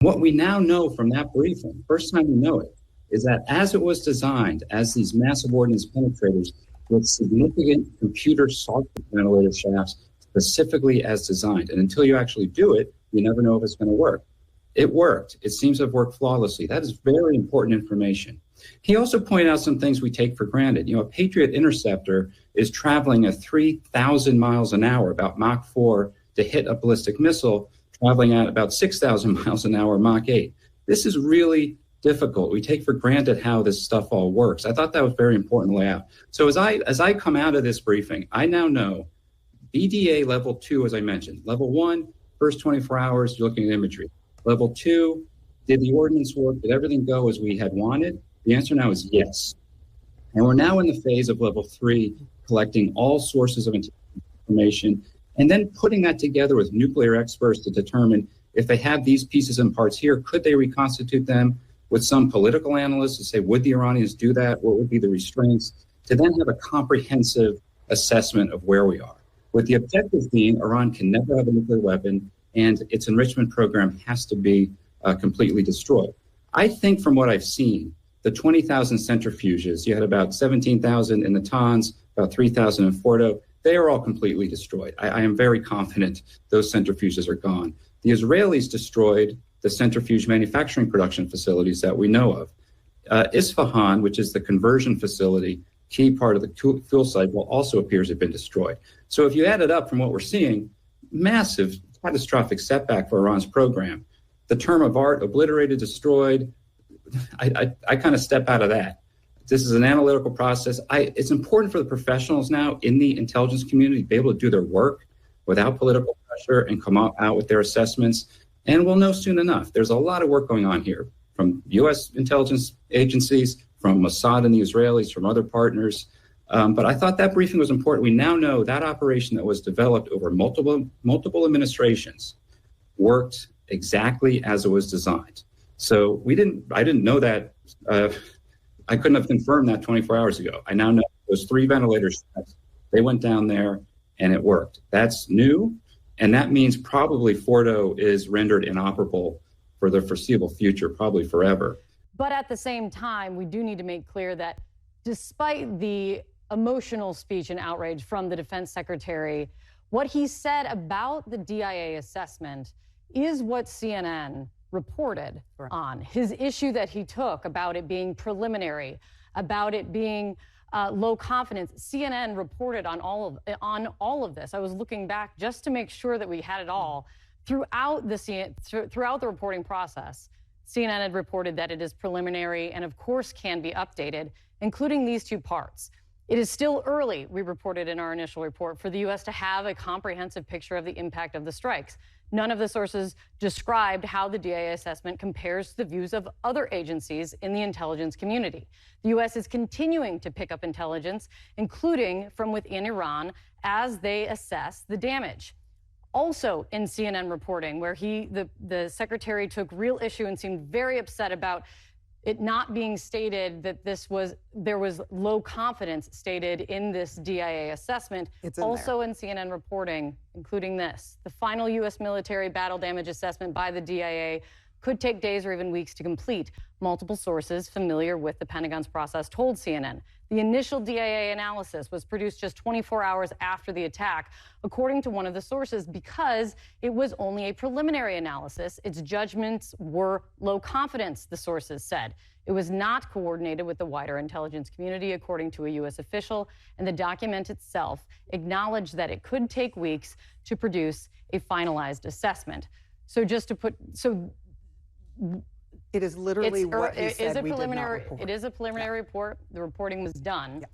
what we now know from that briefing, first time we know it, is that as it was designed, as these massive ordnance penetrators with significant computer software ventilator shafts, specifically as designed. And until you actually do it, you never know if it's going to work. It worked. It seems to have worked flawlessly. That is very important information. He also pointed out some things we take for granted. A Patriot interceptor is traveling at 3,000 miles an hour, about Mach 4, to hit a ballistic missile, traveling at about 6,000 miles an hour, Mach 8. This is really difficult. We take for granted how this stuff all works. I thought that was very important to lay out. So as I come out of this briefing, I now know BDA level 2, as I mentioned. Level 1, first 24 hours, you're looking at imagery. Level 2, did the ordnance work? Did everything go as we had wanted? The answer now is yes. And we're now in the phase of level 3, collecting all sources of information and then putting that together with nuclear experts to determine if they have these pieces and parts here, could they reconstitute them? With some political analysts to say, would the Iranians do that? What would be the restraints? To then have a comprehensive assessment of where we are. With the objective being, Iran can never have a nuclear weapon and its enrichment program has to be completely destroyed. I think from what I've seen, the 20,000 centrifuges, you had about 17,000 in Natanz, about 3,000 in Fordo, they are all completely destroyed. I am very confident those centrifuges are gone. The Israelis destroyed the centrifuge manufacturing production facilities that we know of. Isfahan, which is the conversion facility, key part of the fuel cycle, also appears to have been destroyed. So if you add it up from what we're seeing, massive catastrophic setback for Iran's program. The term of art, obliterated, destroyed, I kind of step out of that. This is an analytical process. It's important for the professionals now in the intelligence community to be able to do their work without political pressure and come out with their assessments. And we'll know soon enough. There's a lot of work going on here from U.S. intelligence agencies, from Mossad and the Israelis, from other partners. But I thought that briefing was important. We now know that operation that was developed over multiple administrations worked exactly as it was designed. So I didn't know that. I couldn't have confirmed that 24 hours ago. I now know those 3 ventilator shafts, they went down there and it worked. That's new. And that means probably Fordo is rendered inoperable for the foreseeable future, probably forever. But at the same time, we do need to make clear that despite the emotional speech and outrage from the defense secretary, what he said about the DIA assessment is what CNN reported on. His issue that he took about it being preliminary, about it being low confidence. CNN reported on all of this. I was looking back just to make sure that we had it all throughout the reporting process. CNN had reported that it is preliminary and, of course, can be updated, including these 2 parts. It is still early, we reported in our initial report, for the U.S. to have a comprehensive picture of the impact of the strikes. None of the sources described how the DIA assessment compares to the views of other agencies in the intelligence community. The U.S. is continuing to pick up intelligence, including from within Iran, as they assess the damage. Also in CNN reporting, where the secretary took real issue and seemed very upset about it not being stated that there was low confidence stated in this DIA assessment. Also in CNN reporting, including this, the final U.S. military battle damage assessment by the DIA could take days or even weeks to complete. Multiple sources familiar with the Pentagon's process told CNN the initial DIA analysis was produced just 24 hours after the attack, according to one of the sources, because it was only a preliminary analysis. Its judgments were low confidence, the sources said. It was not coordinated with the wider intelligence community, according to a U.S. official, and the document itself acknowledged that it could take weeks to produce a finalized assessment. So just to put, it is literally what he said we did not report. It is a preliminary report. The reporting was done. Yeah.